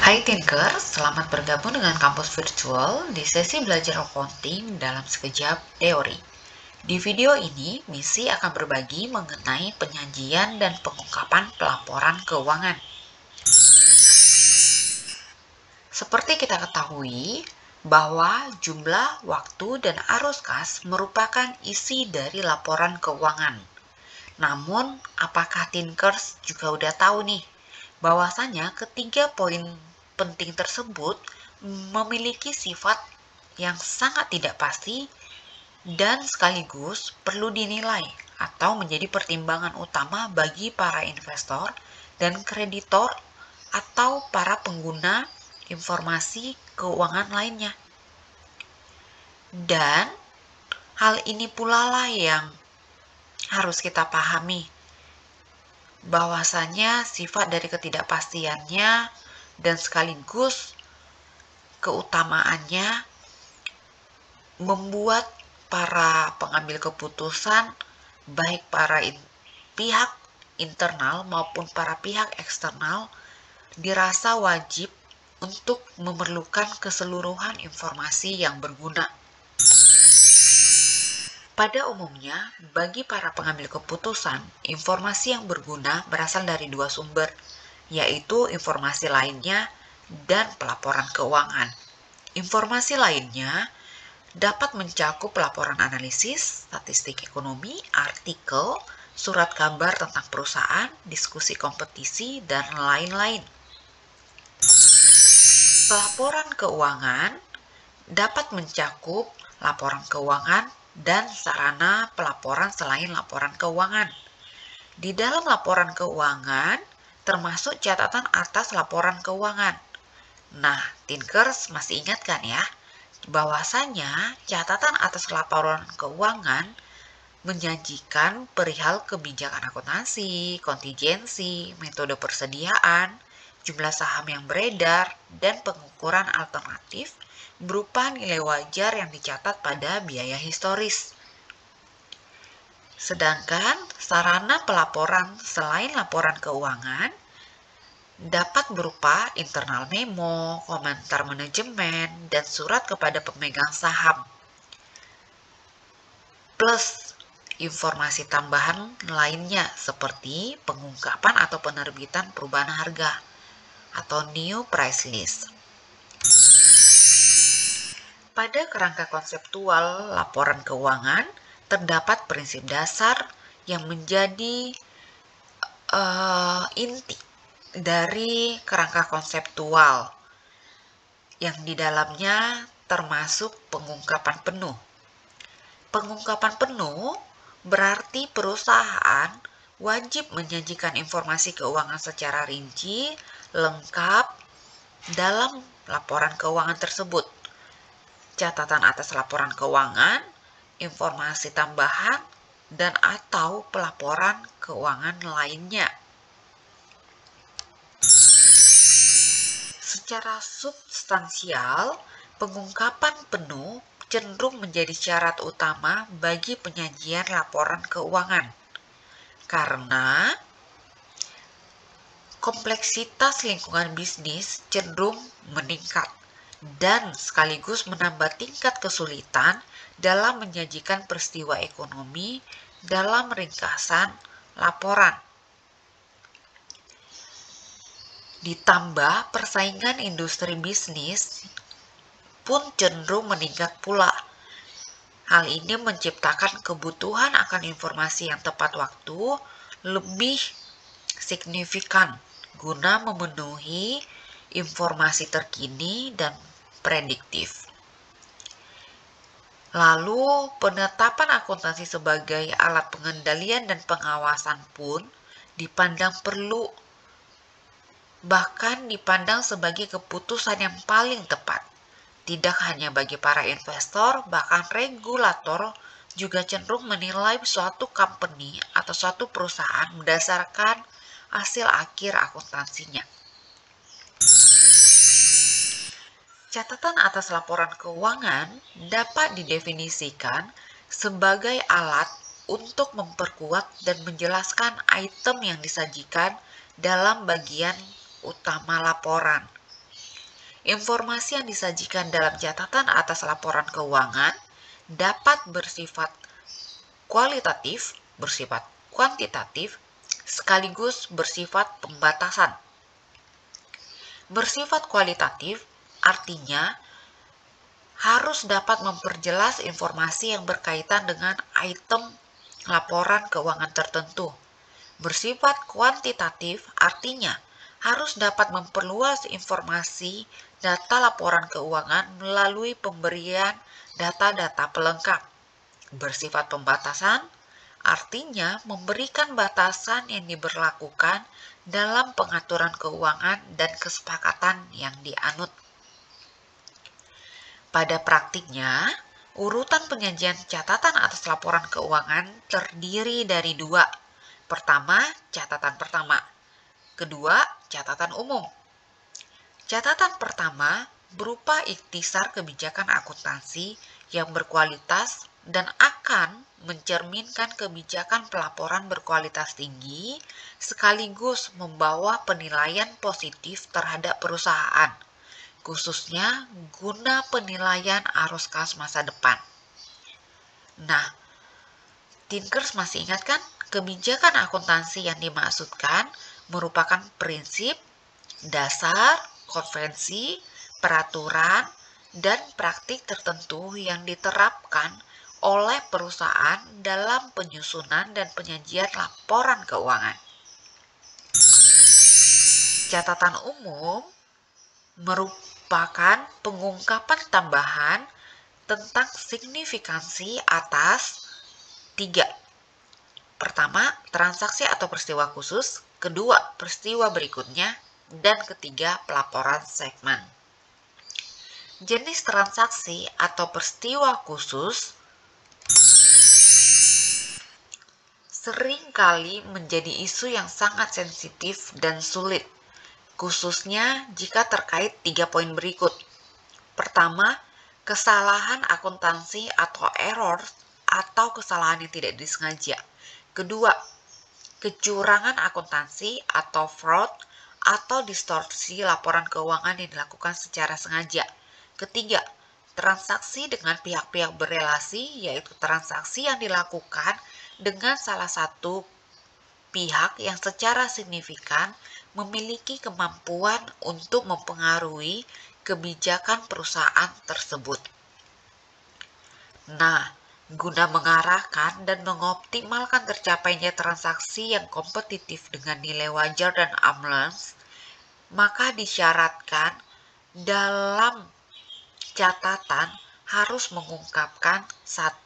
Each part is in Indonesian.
Hai Tinker, selamat bergabung dengan kampus virtual di sesi belajar accounting dalam sekejap teori. Di video ini, Misi akan berbagi mengenai penyajian dan pengungkapan pelaporan keuangan. Seperti kita ketahui, bahwa jumlah, waktu, dan arus kas merupakan isi dari laporan keuangan. Namun, apakah Tinkers juga udah tahu nih, bahwasanya ketiga poin penting tersebut memiliki sifat yang sangat tidak pasti dan sekaligus perlu dinilai atau menjadi pertimbangan utama bagi para investor dan kreditor atau para pengguna informasi keuangan lainnya. Dan hal ini pula lah yang harus kita pahami, bahwasanya sifat dari ketidakpastiannya dan sekaligus keutamaannya membuat para pengambil keputusan, baik para pihak internal maupun para pihak eksternal, dirasa wajib untuk memerlukan keseluruhan informasi yang berguna. Pada umumnya, bagi para pengambil keputusan, informasi yang berguna berasal dari dua sumber, yaitu informasi lainnya dan pelaporan keuangan. Informasi lainnya dapat mencakup laporan analisis, statistik ekonomi, artikel, surat kabar tentang perusahaan, diskusi kompetisi, dan lain-lain. Pelaporan keuangan dapat mencakup laporan keuangan dan sarana pelaporan selain laporan keuangan. Di dalam laporan keuangan, termasuk catatan atas laporan keuangan. Nah, Tinkers masih ingat kan ya, bahwasanya catatan atas laporan keuangan menyajikan perihal kebijakan akuntansi, kontingensi, metode persediaan, jumlah saham yang beredar, dan pengukuran alternatif berupa nilai wajar yang dicatat pada biaya historis. Sedangkan sarana pelaporan selain laporan keuangan dapat berupa internal memo, komentar manajemen, dan surat kepada pemegang saham. Plus informasi tambahan lainnya seperti pengungkapan atau penerbitan perubahan harga atau new price list. Pada kerangka konseptual laporan keuangan, terdapat prinsip dasar yang menjadi inti dari kerangka konseptual yang di dalamnya termasuk pengungkapan penuh. Pengungkapan penuh berarti perusahaan wajib menyajikan informasi keuangan secara rinci, lengkap dalam laporan keuangan tersebut. Catatan atas laporan keuangan, informasi tambahan, dan atau pelaporan keuangan lainnya. Secara substansial, pengungkapan penuh cenderung menjadi syarat utama bagi penyajian laporan keuangan, karena kompleksitas lingkungan bisnis cenderung meningkat dan sekaligus menambah tingkat kesulitan dalam menyajikan peristiwa ekonomi dalam ringkasan laporan. Ditambah persaingan industri bisnis pun cenderung meningkat pula. Hal ini menciptakan kebutuhan akan informasi yang tepat waktu lebih signifikan guna memenuhi informasi terkini dan prediktif. Lalu, penetapan akuntansi sebagai alat pengendalian dan pengawasan pun dipandang perlu, bahkan dipandang sebagai keputusan yang paling tepat. Tidak hanya bagi para investor, bahkan regulator juga cenderung menilai suatu company atau suatu perusahaan berdasarkan hasil akhir akuntansinya. Catatan atas laporan keuangan dapat didefinisikan sebagai alat untuk memperkuat dan menjelaskan item yang disajikan dalam bagian utama laporan. Informasi yang disajikan dalam catatan atas laporan keuangan dapat bersifat kualitatif, bersifat kuantitatif, sekaligus bersifat pembatasan. Bersifat kualitatif artinya harus dapat memperjelas informasi yang berkaitan dengan item laporan keuangan tertentu. Bersifat kuantitatif artinya harus dapat memperluas informasi data laporan keuangan melalui pemberian data-data pelengkap. Bersifat pembatasan artinya memberikan batasan yang diberlakukan dalam pengaturan keuangan dan kesepakatan yang dianut. Pada praktiknya, urutan penyajian catatan atas laporan keuangan terdiri dari dua. Pertama, catatan pertama. Kedua, catatan umum. Catatan pertama berupa ikhtisar kebijakan akuntansi yang berkualitas dan akan mencerminkan kebijakan pelaporan berkualitas tinggi sekaligus membawa penilaian positif terhadap perusahaan, khususnya guna penilaian arus kas masa depan. Nah, Tinkers masih ingat kan? Kebijakan akuntansi yang dimaksudkan merupakan prinsip, dasar, konvensi, peraturan, dan praktik tertentu yang diterapkan oleh perusahaan dalam penyusunan dan penyajian laporan keuangan. Catatan umum merupakan pengungkapan tambahan tentang signifikansi atas 3. Pertama, transaksi atau peristiwa khusus. Kedua, peristiwa berikutnya. Dan ketiga, pelaporan segmen. Jenis transaksi atau peristiwa khusus seringkali menjadi isu yang sangat sensitif dan sulit, khususnya jika terkait 3 poin berikut. Pertama, kesalahan akuntansi atau error atau kesalahan yang tidak disengaja. Kedua, kecurangan akuntansi atau fraud atau distorsi laporan keuangan yang dilakukan secara sengaja. Ketiga, transaksi dengan pihak-pihak berelasi, yaitu transaksi yang dilakukan dengan salah satu pihak yang secara signifikan memiliki kemampuan untuk mempengaruhi kebijakan perusahaan tersebut. Nah, guna mengarahkan dan mengoptimalkan tercapainya transaksi yang kompetitif dengan nilai wajar dan amlans, maka disyaratkan dalam catatan harus mengungkapkan 1.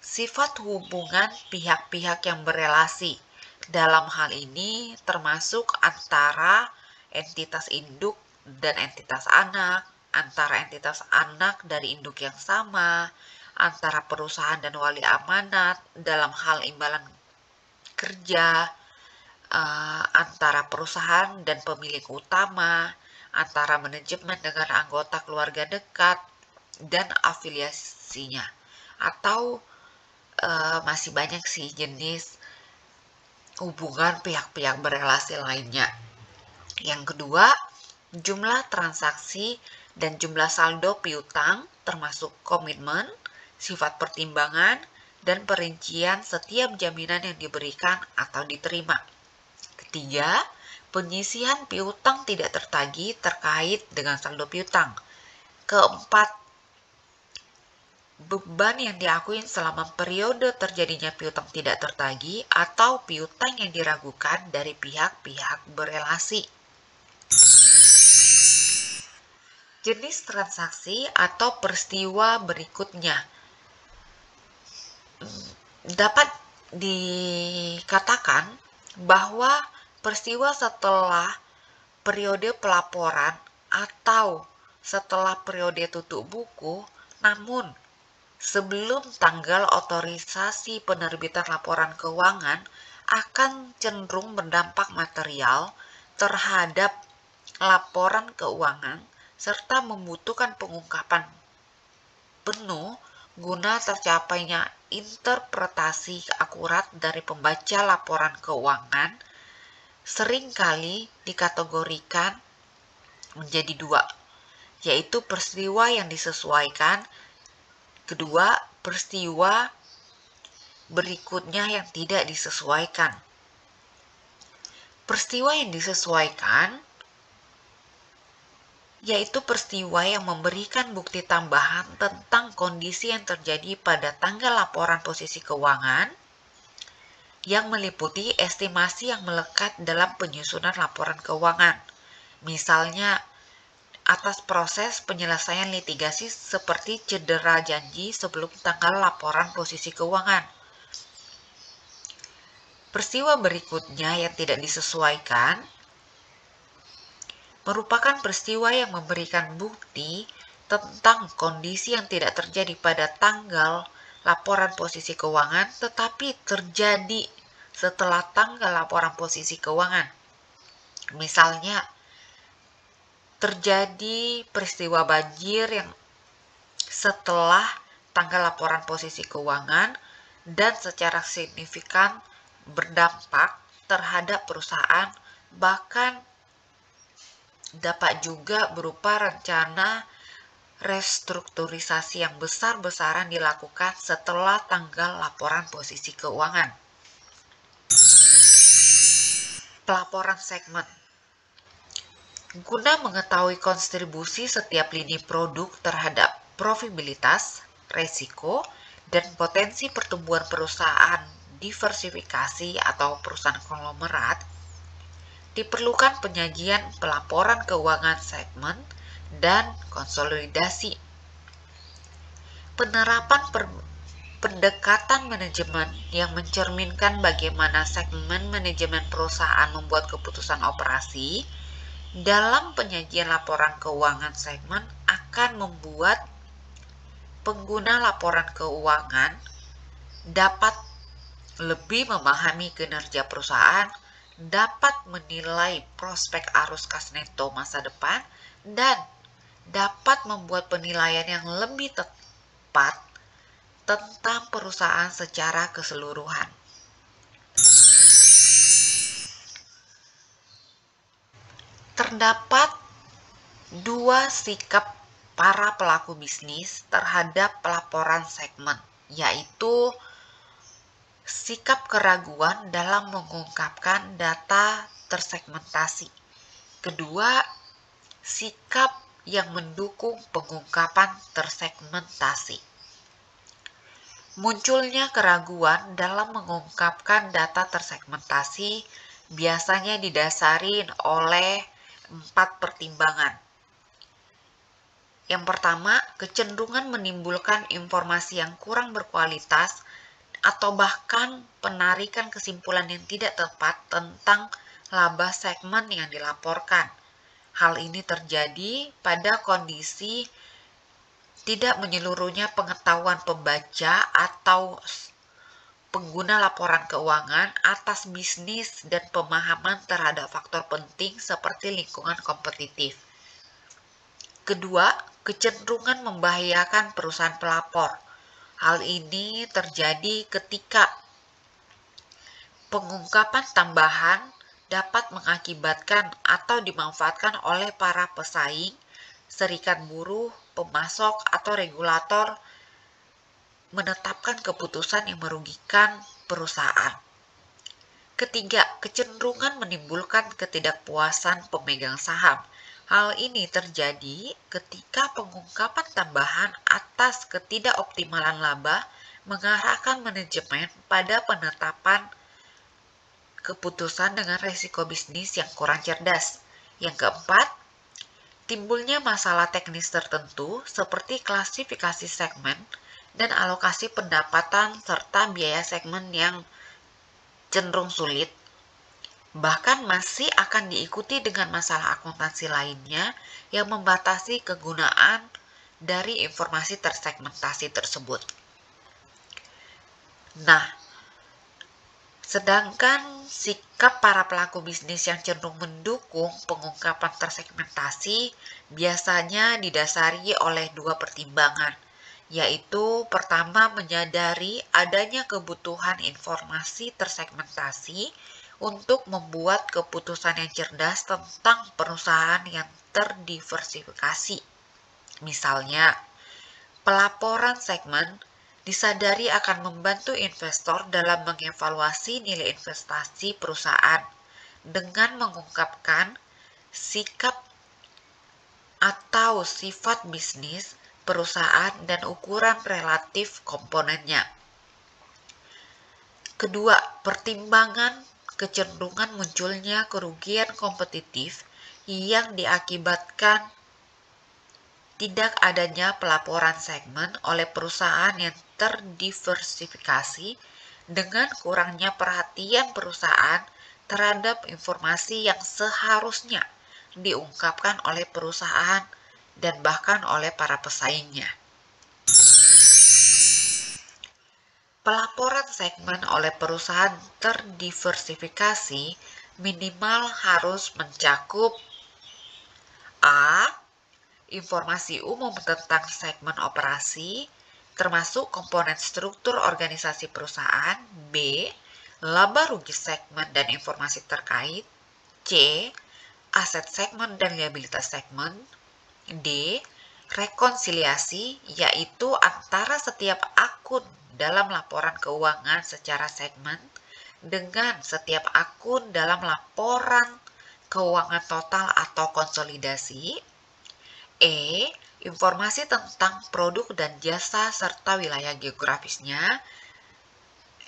Sifat hubungan pihak-pihak yang berelasi. Dalam hal ini termasuk antara entitas induk dan entitas anak, antara entitas anak dari induk yang sama, antara perusahaan dan wali amanat dalam hal imbalan kerja, antara perusahaan dan pemilik utama, antara manajemen dengan anggota keluarga dekat, dan afiliasinya. Atau masih banyak sih jenis hubungan pihak-pihak berelasi lainnya. Yang kedua, jumlah transaksi dan jumlah saldo piutang termasuk komitmen, sifat pertimbangan, dan perincian setiap jaminan yang diberikan atau diterima. Ketiga, penyisihan piutang tidak tertagih terkait dengan saldo piutang. Keempat, beban yang diakui selama periode terjadinya piutang tidak tertagih atau piutang yang diragukan dari pihak-pihak berelasi. Jenis transaksi atau peristiwa berikutnya dapat dikatakan bahwa peristiwa setelah periode pelaporan atau setelah periode tutup buku, namun sebelum tanggal otorisasi penerbitan laporan keuangan akan cenderung berdampak material terhadap laporan keuangan serta membutuhkan pengungkapan penuh guna tercapainya interpretasi akurat dari pembaca laporan keuangan, seringkali dikategorikan menjadi 2. yaitu peristiwa yang disesuaikan. Kedua, peristiwa berikutnya yang tidak disesuaikan. Peristiwa yang disesuaikan yaitu peristiwa yang memberikan bukti tambahan tentang kondisi yang terjadi pada tanggal laporan posisi keuangan yang meliputi estimasi yang melekat dalam penyusunan laporan keuangan. Misalnya, atas proses penyelesaian litigasi seperti cedera janji sebelum tanggal laporan posisi keuangan. Peristiwa berikutnya yang tidak disesuaikan merupakan peristiwa yang memberikan bukti tentang kondisi yang tidak terjadi pada tanggal laporan posisi keuangan, tetapi terjadi setelah tanggal laporan posisi keuangan. Misalnya, terjadi peristiwa banjir yang setelah tanggal laporan posisi keuangan dan secara signifikan berdampak terhadap perusahaan, bahkan dapat juga berupa rencana restrukturisasi yang besar-besaran dilakukan setelah tanggal laporan posisi keuangan. Pelaporan segmen. Guna mengetahui kontribusi setiap lini produk terhadap profitabilitas, resiko, dan potensi pertumbuhan perusahaan diversifikasi atau perusahaan konglomerat, diperlukan penyajian pelaporan keuangan segmen dan konsolidasi. Penerapan pendekatan manajemen yang mencerminkan bagaimana segmen manajemen perusahaan membuat keputusan operasi dalam penyajian laporan keuangan segmen akan membuat pengguna laporan keuangan dapat lebih memahami kinerja perusahaan, dapat menilai prospek arus kas neto masa depan, dan dapat membuat penilaian yang lebih tepat tentang perusahaan secara keseluruhan. Terdapat dua sikap para pelaku bisnis terhadap pelaporan segmen, yaitu sikap keraguan dalam mengungkapkan data tersegmentasi. Kedua, sikap yang mendukung pengungkapan tersegmentasi. Munculnya keraguan dalam mengungkapkan data tersegmentasi biasanya didasari oleh 4 pertimbangan. Yang pertama, kecenderungan menimbulkan informasi yang kurang berkualitas atau bahkan penarikan kesimpulan yang tidak tepat tentang laba segmen yang dilaporkan. Hal ini terjadi pada kondisi tidak menyeluruhnya pengetahuan pembaca atau pengguna laporan keuangan atas bisnis dan pemahaman terhadap faktor penting seperti lingkungan kompetitif. Kedua, kecenderungan membahayakan perusahaan pelapor. Hal ini terjadi ketika pengungkapan tambahan dapat mengakibatkan atau dimanfaatkan oleh para pesaing, serikat buruh, pemasok, atau regulator menetapkan keputusan yang merugikan perusahaan. Ketiga, kecenderungan menimbulkan ketidakpuasan pemegang saham. Hal ini terjadi ketika pengungkapan tambahan atas ketidakoptimalan laba mengarahkan manajemen pada penetapan keputusan dengan risiko bisnis yang kurang cerdas. Yang keempat, timbulnya masalah teknis tertentu seperti klasifikasi segmen dan alokasi pendapatan serta biaya segmen yang cenderung sulit. Bahkan masih akan diikuti dengan masalah akuntansi lainnya yang membatasi kegunaan dari informasi tersegmentasi tersebut. Nah, sedangkan sikap para pelaku bisnis yang cenderung mendukung pengungkapan tersegmentasi biasanya didasari oleh dua pertimbangan, yaitu pertama menyadari adanya kebutuhan informasi tersegmentasi untuk membuat keputusan yang cerdas tentang perusahaan yang terdiversifikasi. Misalnya, pelaporan segmen disadari akan membantu investor dalam mengevaluasi nilai investasi perusahaan dengan mengungkapkan sikap atau sifat bisnis perusahaan dan ukuran relatif komponennya. Kedua, pertimbangan kecenderungan munculnya kerugian kompetitif yang diakibatkan tidak adanya pelaporan segmen oleh perusahaan yang terdiversifikasi dengan kurangnya perhatian perusahaan terhadap informasi yang seharusnya diungkapkan oleh perusahaan dan bahkan oleh para pesaingnya. Pelaporan segmen oleh perusahaan terdiversifikasi minimal harus mencakup A. Informasi umum tentang segmen operasi, termasuk komponen struktur organisasi perusahaan. B. Laba rugi segmen dan informasi terkait. C. Aset segmen dan liabilitas segmen. D. Rekonsiliasi, yaitu antara setiap akun dalam laporan keuangan secara segmen dengan setiap akun dalam laporan keuangan total atau konsolidasi. E. Informasi tentang produk dan jasa serta wilayah geografisnya.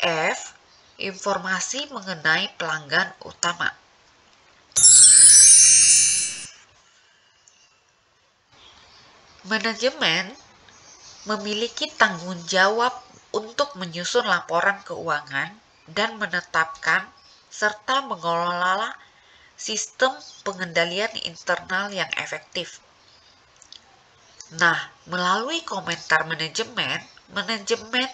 F. Informasi mengenai pelanggan utama. Manajemen memiliki tanggung jawab untuk menyusun laporan keuangan dan menetapkan serta mengelola sistem pengendalian internal yang efektif. Nah, melalui komentar manajemen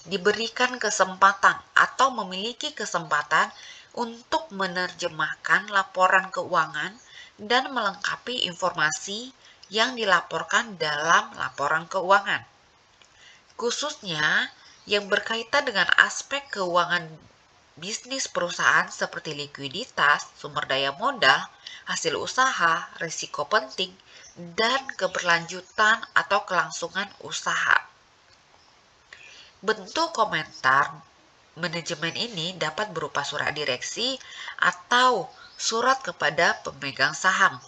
diberikan kesempatan atau memiliki kesempatan untuk menerjemahkan laporan keuangan dan melengkapi informasi yang dilaporkan dalam laporan keuangan. Khususnya yang berkaitan dengan aspek keuangan bisnis perusahaan seperti likuiditas, sumber daya modal, hasil usaha, risiko penting, dan keberlanjutan atau kelangsungan usaha. Bentuk komentar manajemen ini dapat berupa surat direksi atau surat kepada pemegang saham.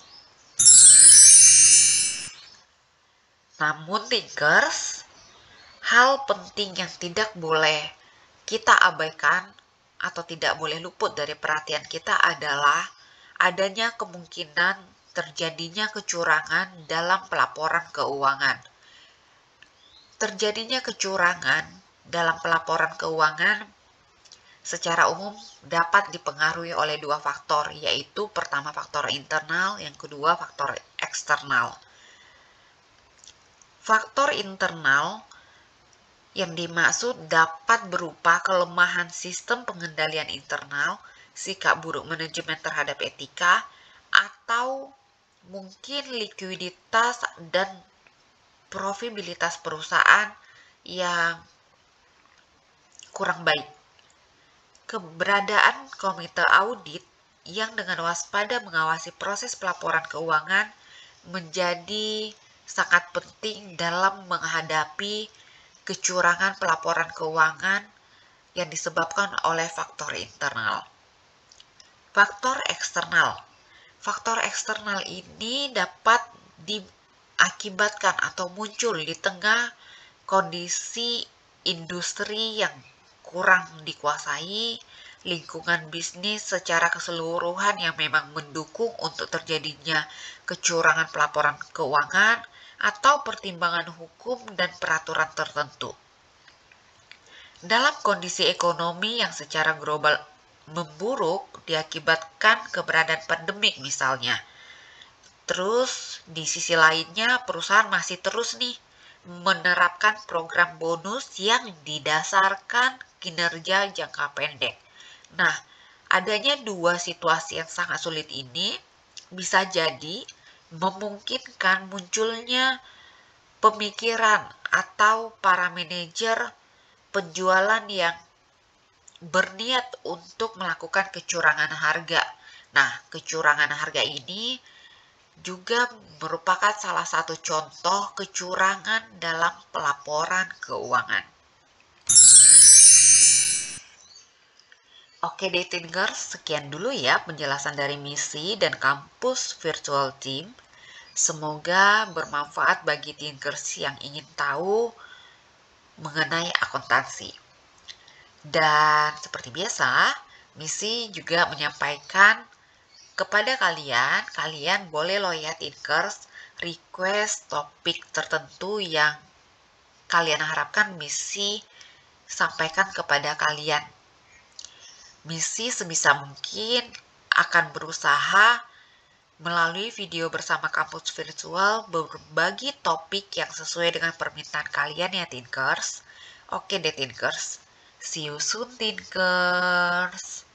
Namun thinkers, hal penting yang tidak boleh kita abaikan atau tidak boleh luput dari perhatian kita adalah adanya kemungkinan terjadinya kecurangan dalam pelaporan keuangan. Terjadinya kecurangan dalam pelaporan keuangan secara umum dapat dipengaruhi oleh dua faktor, yaitu pertama faktor internal, yang kedua faktor eksternal. Faktor internal yang dimaksud dapat berupa kelemahan sistem pengendalian internal, sikap buruk manajemen terhadap etika, atau mungkin likuiditas dan profitabilitas perusahaan yang kurang baik. Keberadaan komite audit yang dengan waspada mengawasi proses pelaporan keuangan menjadi sangat penting dalam menghadapi kecurangan pelaporan keuangan yang disebabkan oleh faktor internal. Faktor eksternal. Faktor eksternal ini dapat diakibatkan atau muncul di tengah kondisi industri yang kurang dikuasai, lingkungan bisnis secara keseluruhan yang memang mendukung untuk terjadinya kecurangan pelaporan keuangan, atau pertimbangan hukum dan peraturan tertentu. Dalam kondisi ekonomi yang secara global memburuk diakibatkan keberadaan pandemik misalnya. Terus di sisi lainnya perusahaan masih terus menerapkan program bonus yang didasarkan kinerja jangka pendek. Nah, adanya dua situasi yang sangat sulit ini bisa jadi memungkinkan munculnya pemikiran atau para manajer penjualan yang berniat untuk melakukan kecurangan harga. Nah, kecurangan harga ini juga merupakan salah satu contoh kecurangan dalam pelaporan keuangan. Oke deh Thinkers, sekian dulu ya penjelasan dari misi dan kampus virtual team. Semoga bermanfaat bagi Thinkers yang ingin tahu mengenai akuntansi. Dan seperti biasa, misi juga menyampaikan kepada kalian boleh loh ya Thinkers, request topik tertentu yang kalian harapkan misi sampaikan kepada kalian. Misi sebisa mungkin akan berusaha melalui video bersama kampus virtual berbagi topik yang sesuai dengan permintaan kalian ya Thinkers. Oke deh Thinkers, see you soon Thinkers.